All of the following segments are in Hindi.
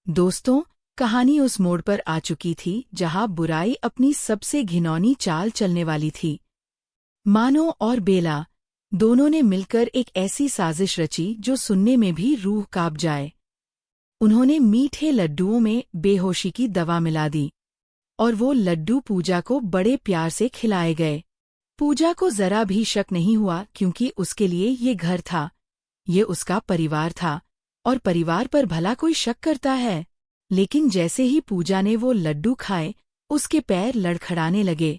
दोस्तों, कहानी उस मोड़ पर आ चुकी थी जहां बुराई अपनी सबसे घिनौनी चाल चलने वाली थी। मानो और बेला दोनों ने मिलकर एक ऐसी साजिश रची जो सुनने में भी रूह कांप जाए। उन्होंने मीठे लड्डुओं में बेहोशी की दवा मिला दी और वो लड्डू पूजा को बड़े प्यार से खिलाए गए। पूजा को जरा भी शक नहीं हुआ क्योंकि उसके लिए ये घर था, ये उसका परिवार था और परिवार पर भला कोई शक करता है। लेकिन जैसे ही पूजा ने वो लड्डू खाए, उसके पैर लड़खड़ाने लगे,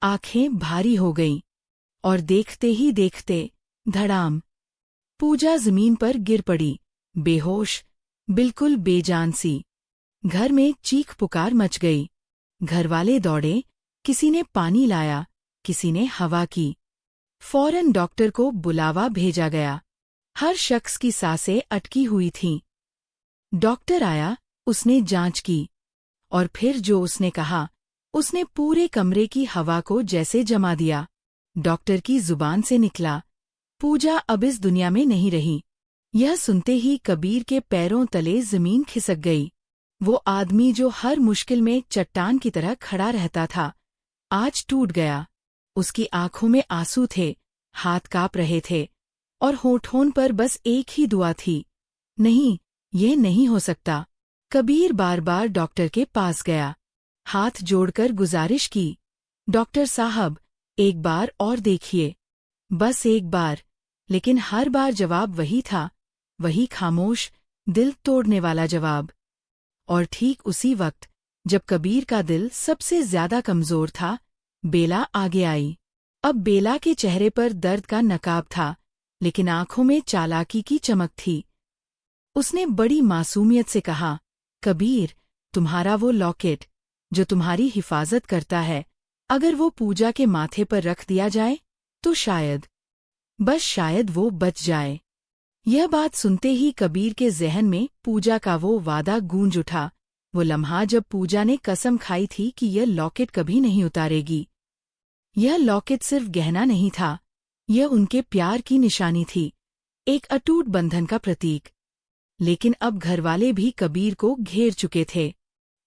आंखें भारी हो गईं और देखते ही देखते धड़ाम पूजा जमीन पर गिर पड़ी, बेहोश, बिल्कुल बेजान सी। घर में चीख पुकार मच गई। घरवाले दौड़े, किसी ने पानी लाया, किसी ने हवा की। फौरन डॉक्टर को बुलावा भेजा गया। हर शख्स की सांसें अटकी हुई थीं। डॉक्टर आया, उसने जांच की और फिर जो उसने कहा, उसने पूरे कमरे की हवा को जैसे जमा दिया। डॉक्टर की जुबान से निकला, पूजा अब इस दुनिया में नहीं रही। यह सुनते ही कबीर के पैरों तले जमीन खिसक गई। वो आदमी जो हर मुश्किल में चट्टान की तरह खड़ा रहता था, आज टूट गया। उसकी आंखों में आंसू थे, हाथ कांप रहे थे और होठों पर बस एक ही दुआ थी, नहीं, ये नहीं हो सकता। कबीर बार बार डॉक्टर के पास गया, हाथ जोड़कर गुजारिश की, डॉक्टर साहब, एक बार और देखिए, बस एक बार। लेकिन हर बार जवाब वही था, वही खामोश, दिल तोड़ने वाला जवाब। और ठीक उसी वक्त, जब कबीर का दिल सबसे ज्यादा कमजोर था, बेला आगे आई। अब बेला के चेहरे पर दर्द का नकाब था, लेकिन आंखों में चालाकी की चमक थी। उसने बड़ी मासूमियत से कहा, कबीर, तुम्हारा वो लॉकेट, जो तुम्हारी हिफाजत करता है, अगर वो पूजा के माथे पर रख दिया जाए, तो शायद, बस शायद वो बच जाए। यह बात सुनते ही कबीर के ज़हन में पूजा का वो वादा गूंज उठा, वो लम्हा जब पूजा ने कसम खाई थी कि यह लॉकेट कभी नहीं उतारेगी। यह लॉकेट सिर्फ गहना नहीं था, यह उनके प्यार की निशानी थी, एक अटूट बंधन का प्रतीक। लेकिन अब घरवाले भी कबीर को घेर चुके थे।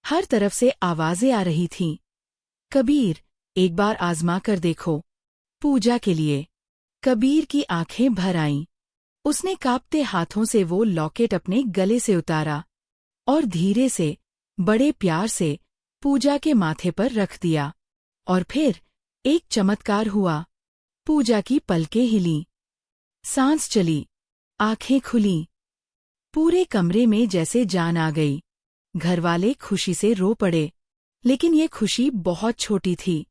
हर तरफ से आवाजें आ रही थीं, कबीर, एक बार आजमा कर देखो, पूजा के लिए। कबीर की आंखें भर आईं। उसने कांपते हाथों से वो लॉकेट अपने गले से उतारा और धीरे से, बड़े प्यार से, पूजा के माथे पर रख दिया। और फिर एक चमत्कार हुआ। पूजा की पलकें हिलीं, सांस चली, आंखें खुलीं। पूरे कमरे में जैसे जान आ गई। घरवाले खुशी से रो पड़े। लेकिन ये खुशी बहुत छोटी थी,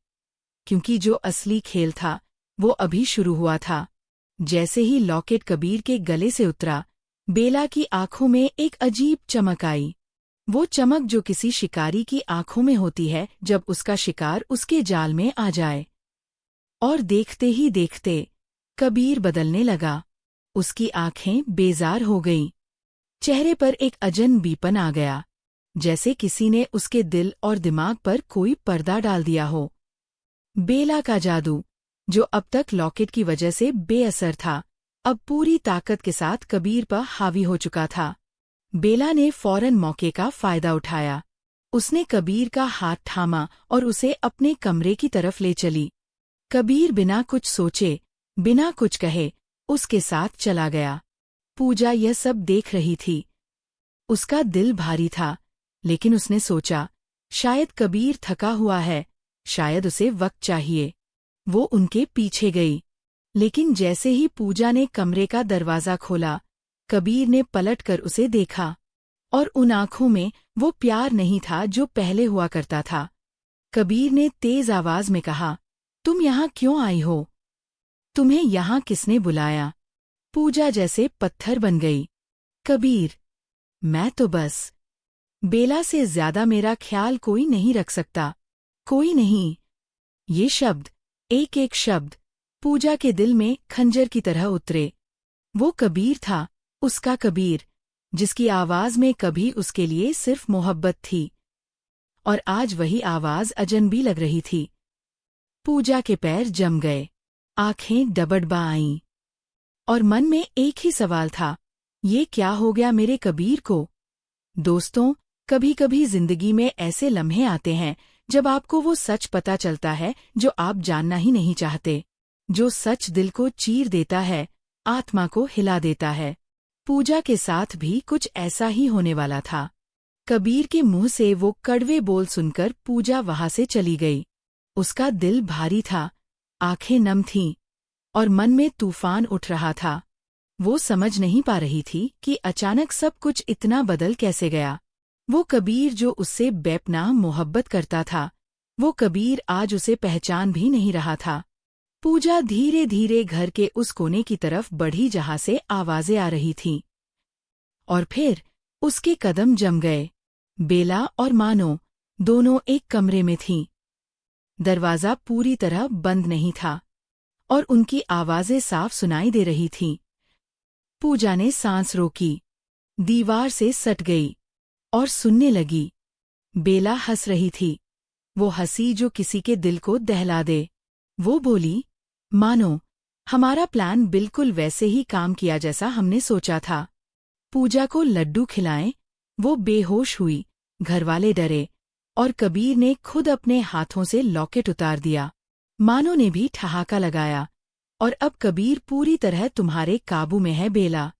क्योंकि जो असली खेल था, वो अभी शुरू हुआ था। जैसे ही लॉकेट कबीर के गले से उतरा, बेला की आंखों में एक अजीब चमक आई। वो चमक जो किसी शिकारी की आंखों में होती है जब उसका शिकार उसके जाल में आ जाए। और देखते ही देखते कबीर बदलने लगा। उसकी आंखें बेजार हो गईं। चेहरे पर एक अजनबीपन आ गया, जैसे किसी ने उसके दिल और दिमाग पर कोई पर्दा डाल दिया हो। बेला का जादू, जो अब तक लॉकेट की वजह से बेअसर था, अब पूरी ताकत के साथ कबीर पर हावी हो चुका था। बेला ने फौरन मौके का फायदा उठाया। उसने कबीर का हाथ थामा और उसे अपने कमरे की तरफ ले चली। कबीर बिना कुछ सोचे, बिना कुछ कहे, उसके साथ चला गया। पूजा यह सब देख रही थी। उसका दिल भारी था, लेकिन उसने सोचा, शायद कबीर थका हुआ है, शायद उसे वक्त चाहिए। वो उनके पीछे गई। लेकिन जैसे ही पूजा ने कमरे का दरवाज़ा खोला, कबीर ने पलटकर उसे देखा। और उन आंखों में वो प्यार नहीं था जो पहले हुआ करता था। कबीर ने तेज आवाज में कहा, तुम यहाँ क्यों आई हो? तुम्हें यहाँ किसने बुलाया? पूजा जैसे पत्थर बन गई। कबीर, मैं तो बस, बेला से ज्यादा मेरा ख्याल कोई नहीं रख सकता, कोई नहीं। ये शब्द, एक एक शब्द, पूजा के दिल में खंजर की तरह उतरे। वो कबीर था, उसका कबीर, जिसकी आवाज में कभी उसके लिए सिर्फ मोहब्बत थी, और आज वही आवाज अजनबी लग रही थी। पूजा के पैर जम गए, आंखें डबडबा आईं, और मन में एक ही सवाल था, ये क्या हो गया मेरे कबीर को? दोस्तों, कभी कभी जिंदगी में ऐसे लम्हे आते हैं जब आपको वो सच पता चलता है जो आप जानना ही नहीं चाहते। जो सच दिल को चीर देता है, आत्मा को हिला देता है। पूजा के साथ भी कुछ ऐसा ही होने वाला था। कबीर के मुंह से वो कड़वे बोल सुनकर पूजा वहां से चली गई। उसका दिल भारी था, आंखें नम थीं, और मन में तूफान उठ रहा था। वो समझ नहीं पा रही थी कि अचानक सब कुछ इतना बदल कैसे गया। वो कबीर जो उससे बेपनाह मोहब्बत करता था, वो कबीर आज उसे पहचान भी नहीं रहा था। पूजा धीरे धीरे घर के उस कोने की तरफ बढ़ी जहां से आवाजें आ रही थीं। और फिर उसके कदम जम गए। बेला और मानो दोनों एक कमरे में थीं। दरवाजा पूरी तरह बंद नहीं था और उनकी आवाजें साफ सुनाई दे रही थीं। पूजा ने सांस रोकी, दीवार से सट गई और सुनने लगी। बेला हंस रही थी, वो हंसी जो किसी के दिल को दहला दे। वो बोली, मानो हमारा प्लान बिल्कुल वैसे ही काम किया जैसा हमने सोचा था। पूजा को लड्डू खिलाएं, वो बेहोश हुई। घरवाले डरे और कबीर ने खुद अपने हाथों से लॉकेट उतार दिया। मानो ने भी ठहाका लगाया, और अब कबीर पूरी तरह तुम्हारे काबू में है बेला।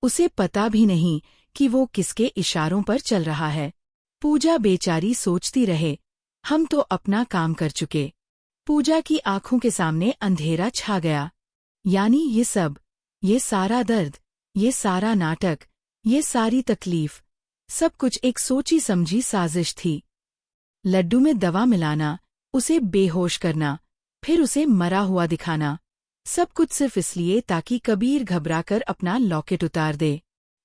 उसे पता भी नहीं कि वो किसके इशारों पर चल रहा है। पूजा बेचारी सोचती रहे, हम तो अपना काम कर चुके। पूजा की आंखों के सामने अंधेरा छा गया। यानी ये सब, ये सारा दर्द, ये सारा नाटक, ये सारी तकलीफ, सब कुछ एक सोची समझी साजिश थी। लड्डू में दवा मिलाना, उसे बेहोश करना, फिर उसे मरा हुआ दिखाना, सब कुछ सिर्फ इसलिए ताकि कबीर घबराकर अपना लॉकेट उतार दे।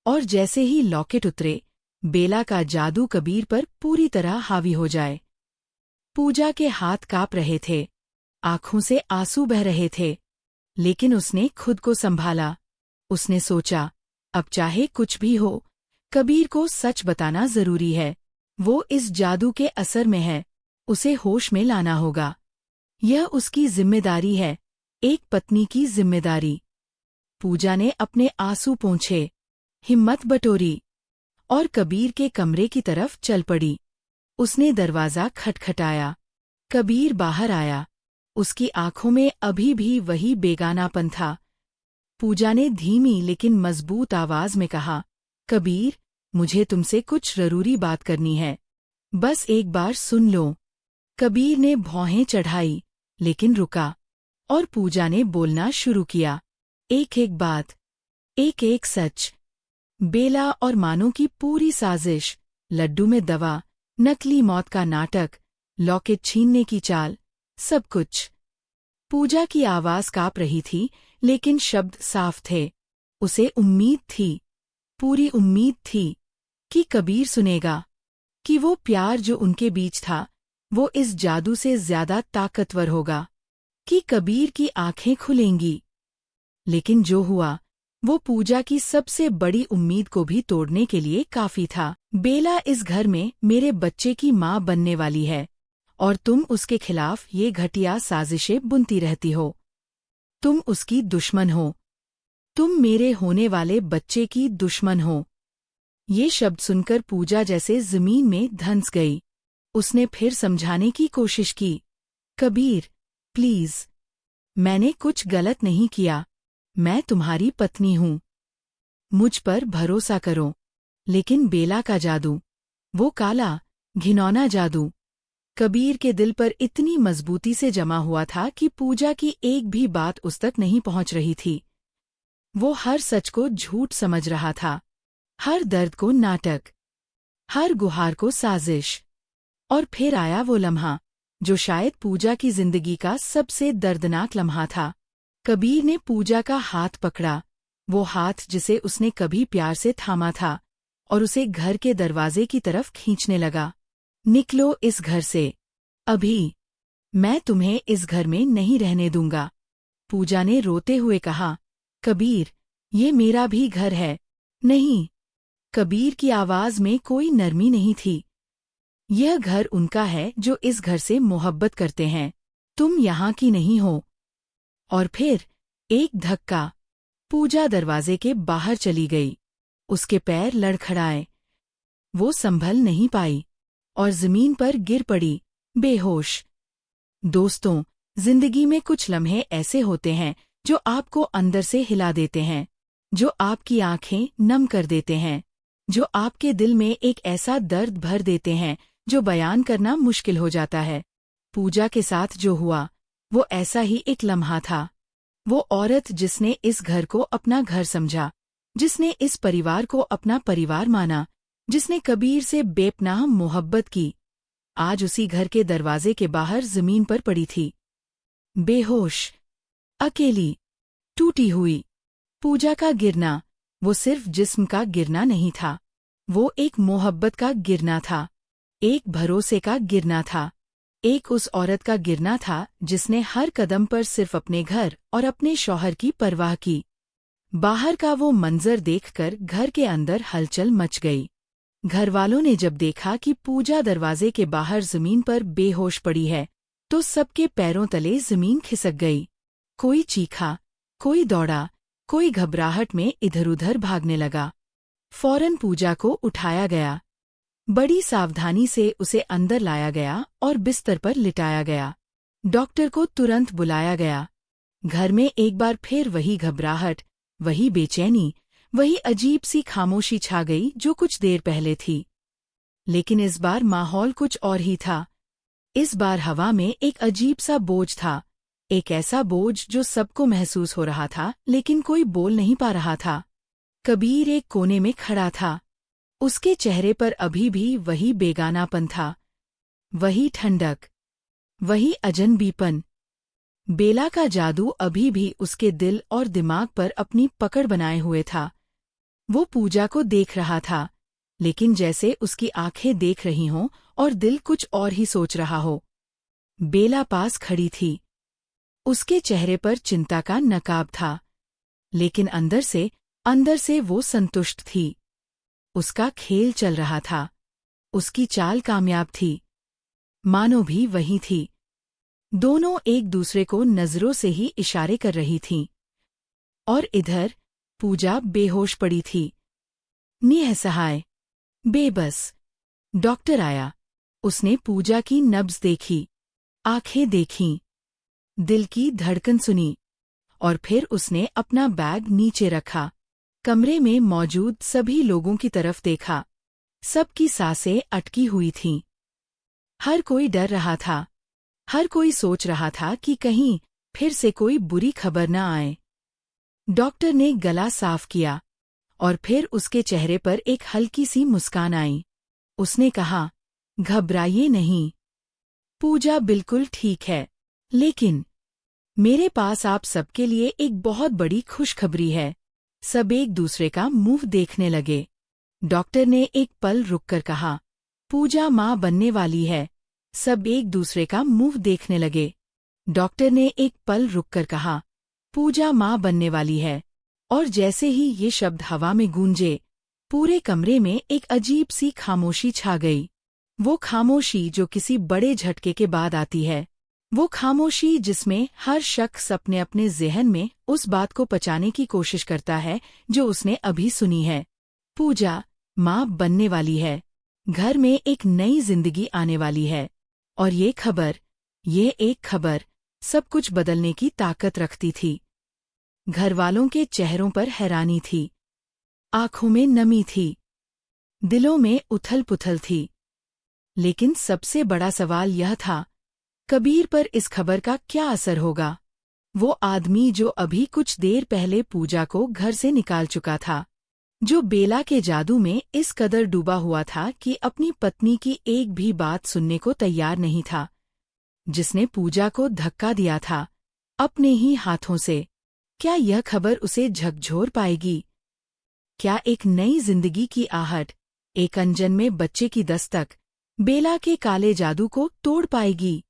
और जैसे ही लॉकेट उतरे, बेला का जादू कबीर पर पूरी तरह हावी हो जाए। पूजा के हाथ कांप रहे थे, आंखों से आंसू बह रहे थे, लेकिन उसने खुद को संभाला। उसने सोचा, अब चाहे कुछ भी हो, कबीर को सच बताना जरूरी है। वो इस जादू के असर में है, उसे होश में लाना होगा। यह उसकी जिम्मेदारी है, एक पत्नी की जिम्मेदारी। पूजा ने अपने आंसू पोंछे, हिम्मत बटोरी और कबीर के कमरे की तरफ चल पड़ी। उसने दरवाजा खटखटाया। कबीर बाहर आया। उसकी आंखों में अभी भी वही बेगानापन था। पूजा ने धीमी लेकिन मजबूत आवाज में कहा, कबीर, मुझे तुमसे कुछ जरूरी बात करनी है, बस एक बार सुन लो। कबीर ने भौहें चढ़ाई, लेकिन रुका, और पूजा ने बोलना शुरू किया, एक एक बात, एक एक सच। बेला और मानो की पूरी साजिश, लड्डू में दवा, नकली मौत का नाटक, लॉकेट छीनने की चाल, सब कुछ। पूजा की आवाज कांप रही थी, लेकिन शब्द साफ थे। उसे उम्मीद थी, पूरी उम्मीद थी, कि कबीर सुनेगा, कि वो प्यार जो उनके बीच था, वो इस जादू से ज्यादा ताकतवर होगा, कि कबीर की आंखें खुलेंगी। लेकिन जो हुआ, वो पूजा की सबसे बड़ी उम्मीद को भी तोड़ने के लिए काफी था। बेला इस घर में मेरे बच्चे की माँ बनने वाली है, और तुम उसके खिलाफ ये घटिया साजिशें बुनती रहती हो। तुम उसकी दुश्मन हो। तुम मेरे होने वाले बच्चे की दुश्मन हो। ये शब्द सुनकर पूजा जैसे जमीन में धंस गई। उसने फिर समझाने की कोशिश की, कबीर, प्लीज, मैंने कुछ गलत नहीं किया। मैं तुम्हारी पत्नी हूँ। मुझ पर भरोसा करो। लेकिन बेला का जादू, वो काला, घिनौना जादू, कबीर के दिल पर इतनी मजबूती से जमा हुआ था कि पूजा की एक भी बात उस तक नहीं पहुंच रही थी। वो हर सच को झूठ समझ रहा था, हर दर्द को नाटक, हर गुहार को साजिश। और फिर आया वो लम्हा, जो शायद पूजा की जिंदगी का सबसे दर्दनाक लम्हा था। कबीर ने पूजा का हाथ पकड़ा, वो हाथ जिसे उसने कभी प्यार से थामा था, और उसे घर के दरवाजे की तरफ खींचने लगा। निकलो इस घर से, अभी। मैं तुम्हें इस घर में नहीं रहने दूंगा। पूजा ने रोते हुए कहा, कबीर, ये मेरा भी घर है। नहीं। कबीर की आवाज में कोई नरमी नहीं थी। यह घर उनका है जो इस घर से मोहब्बत करते हैं। तुम यहाँ की नहीं हो। और फिर एक धक्का, पूजा दरवाजे के बाहर चली गई। उसके पैर लड़खड़ाए। वो संभल नहीं पाई और जमीन पर गिर पड़ी, बेहोश। दोस्तों, जिंदगी में कुछ लम्हे ऐसे होते हैं जो आपको अंदर से हिला देते हैं, जो आपकी आंखें नम कर देते हैं, जो आपके दिल में एक ऐसा दर्द भर देते हैं जो बयान करना मुश्किल हो जाता है। पूजा के साथ जो हुआ वो ऐसा ही एक लम्हा था। वो औरत जिसने इस घर को अपना घर समझा, जिसने इस परिवार को अपना परिवार माना, जिसने कबीर से बेपनाह मोहब्बत की, आज उसी घर के दरवाजे के बाहर जमीन पर पड़ी थी, बेहोश, अकेली, टूटी हुई। पूजा का गिरना वो सिर्फ जिस्म का गिरना नहीं था, वो एक मोहब्बत का गिरना था, एक भरोसे का गिरना था, एक उस औरत का गिरना था जिसने हर कदम पर सिर्फ अपने घर और अपने शौहर की परवाह की। बाहर का वो मंजर देखकर घर के अंदर हलचल मच गई। घरवालों ने जब देखा कि पूजा दरवाजे के बाहर जमीन पर बेहोश पड़ी है, तो सबके पैरों तले जमीन खिसक गई। कोई चीखा, कोई दौड़ा, कोई घबराहट में इधर-उधर भागने लगा। फौरन पूजा को उठाया गया, बड़ी सावधानी से उसे अंदर लाया गया और बिस्तर पर लिटाया गया। डॉक्टर को तुरंत बुलाया गया। घर में एक बार फिर वही घबराहट, वही बेचैनी, वही अजीब सी खामोशी छा गई जो कुछ देर पहले थी। लेकिन इस बार माहौल कुछ और ही था। इस बार हवा में एक अजीब सा बोझ था, एक ऐसा बोझ जो सबको महसूस हो रहा था लेकिन कोई बोल नहीं पा रहा था। कबीर एक कोने में खड़ा था। उसके चेहरे पर अभी भी वही बेगानापन था, वही ठंडक, वही अजनबीपन। बेला का जादू अभी भी उसके दिल और दिमाग पर अपनी पकड़ बनाए हुए था। वो पूजा को देख रहा था, लेकिन जैसे उसकी आंखें देख रही हों और दिल कुछ और ही सोच रहा हो। बेला पास खड़ी थी। उसके चेहरे पर चिंता का नकाब था, लेकिन अंदर से वो संतुष्ट थी। उसका खेल चल रहा था, उसकी चाल कामयाब थी। मानो भी वही थी। दोनों एक दूसरे को नजरों से ही इशारे कर रही थीं। और इधर पूजा बेहोश पड़ी थी, निःसहाय, बेबस। डॉक्टर आया। उसने पूजा की नब्ज देखी, आंखें देखीं, दिल की धड़कन सुनी, और फिर उसने अपना बैग नीचे रखा, कमरे में मौजूद सभी लोगों की तरफ देखा। सबकी सांसें अटकी हुई थीं। हर कोई डर रहा था, हर कोई सोच रहा था कि कहीं फिर से कोई बुरी खबर न आए। डॉक्टर ने गला साफ किया और फिर उसके चेहरे पर एक हल्की सी मुस्कान आई। उसने कहा, घबराइए नहीं, पूजा बिल्कुल ठीक है। लेकिन मेरे पास आप सबके लिए एक बहुत बड़ी खुशखबरी है। सब एक दूसरे का मुंह देखने लगे। डॉक्टर ने एक पल रुककर कहा, पूजा माँ बनने वाली है। सब एक दूसरे का मुंह देखने लगे। डॉक्टर ने एक पल रुककर कहा, पूजा माँ बनने वाली है। और जैसे ही ये शब्द हवा में गूंजे, पूरे कमरे में एक अजीब सी खामोशी छा गई। वो खामोशी जो किसी बड़े झटके के बाद आती है। वो खामोशी जिसमें हर शख्स अपने अपने ज़हन में उस बात को पचाने की कोशिश करता है जो उसने अभी सुनी है। पूजा माँ बनने वाली है। घर में एक नई जिंदगी आने वाली है। और ये एक खबर सब कुछ बदलने की ताकत रखती थी। घरवालों के चेहरों पर हैरानी थी, आंखों में नमी थी, दिलों में उथल-पुथल थी। लेकिन सबसे बड़ा सवाल यह था, कबीर पर इस खबर का क्या असर होगा? वो आदमी जो अभी कुछ देर पहले पूजा को घर से निकाल चुका था, जो बेला के जादू में इस कदर डूबा हुआ था कि अपनी पत्नी की एक भी बात सुनने को तैयार नहीं था, जिसने पूजा को धक्का दिया था अपने ही हाथों से, क्या यह खबर उसे झकझोर पाएगी? क्या एक नई जिंदगी की आहट, एक अनजन्मे बच्चे की दस्तक, बेला के काले जादू को तोड़ पाएगी?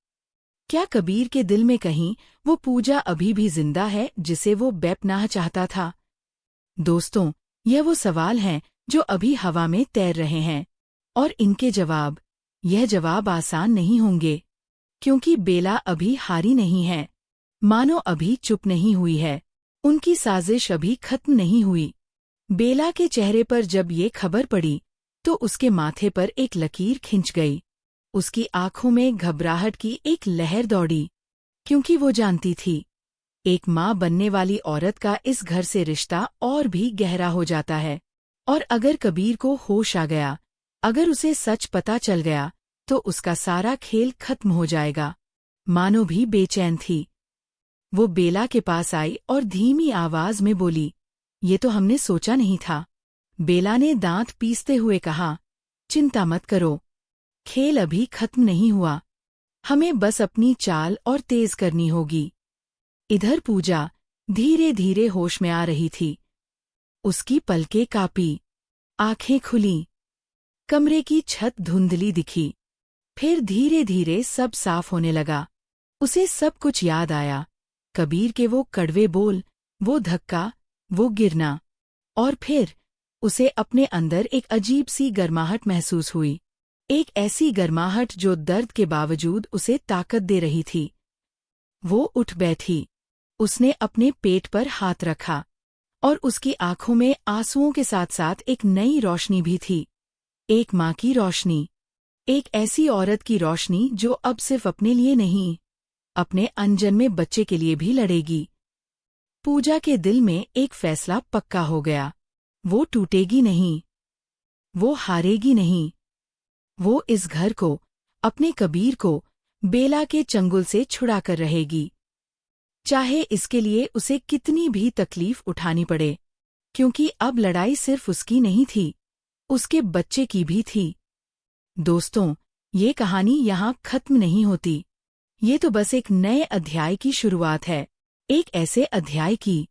क्या कबीर के दिल में कहीं वो पूजा अभी भी जिंदा है जिसे वो बेपनाह चाहता था? दोस्तों, यह वो सवाल हैं जो अभी हवा में तैर रहे हैं, और इनके यह जवाब आसान नहीं होंगे, क्योंकि बेला अभी हारी नहीं है। मानो अभी चुप नहीं हुई है, उनकी साजिश अभी खत्म नहीं हुई। बेला के चेहरे पर जब ये खबर पड़ी, तो उसके माथे पर एक लकीर खिंच गई। उसकी आंखों में घबराहट की एक लहर दौड़ी, क्योंकि वो जानती थी एक माँ बनने वाली औरत का इस घर से रिश्ता और भी गहरा हो जाता है। और अगर कबीर को होश आ गया, अगर उसे सच पता चल गया, तो उसका सारा खेल खत्म हो जाएगा। मानो भी बेचैन थी। वो बेला के पास आई और धीमी आवाज में बोली, ये तो हमने सोचा नहीं था। बेला ने दांत पीसते हुए कहा, चिंता मत करो, खेल अभी खत्म नहीं हुआ। हमें बस अपनी चाल और तेज करनी होगी। इधर पूजा धीरे धीरे होश में आ रही थी। उसकी पलकें कांपी, आंखें खुलीं, कमरे की छत धुंधली दिखी। फिर धीरे धीरे सब साफ होने लगा। उसे सब कुछ याद आया, कबीर के वो कड़वे बोल, वो धक्का, वो गिरना। और फिर उसे अपने अंदर एक अजीब सी गर्माहट महसूस हुई, एक ऐसी गर्माहट जो दर्द के बावजूद उसे ताकत दे रही थी। वो उठ बैठी, उसने अपने पेट पर हाथ रखा, और उसकी आंखों में आंसुओं के साथ साथ एक नई रोशनी भी थी। एक माँ की रोशनी, एक ऐसी औरत की रोशनी जो अब सिर्फ अपने लिए नहीं, अपने अनजन्मे बच्चे के लिए भी लड़ेगी। पूजा के दिल में एक फैसला पक्का हो गया, वो टूटेगी नहीं, वो हारेगी नहीं। वो इस घर को, अपने कबीर को बेला के चंगुल से छुड़ाकर रहेगी, चाहे इसके लिए उसे कितनी भी तकलीफ उठानी पड़े। क्योंकि अब लड़ाई सिर्फ उसकी नहीं थी, उसके बच्चे की भी थी। दोस्तों, ये कहानी यहाँ खत्म नहीं होती। ये तो बस एक नए अध्याय की शुरुआत है, एक ऐसे अध्याय की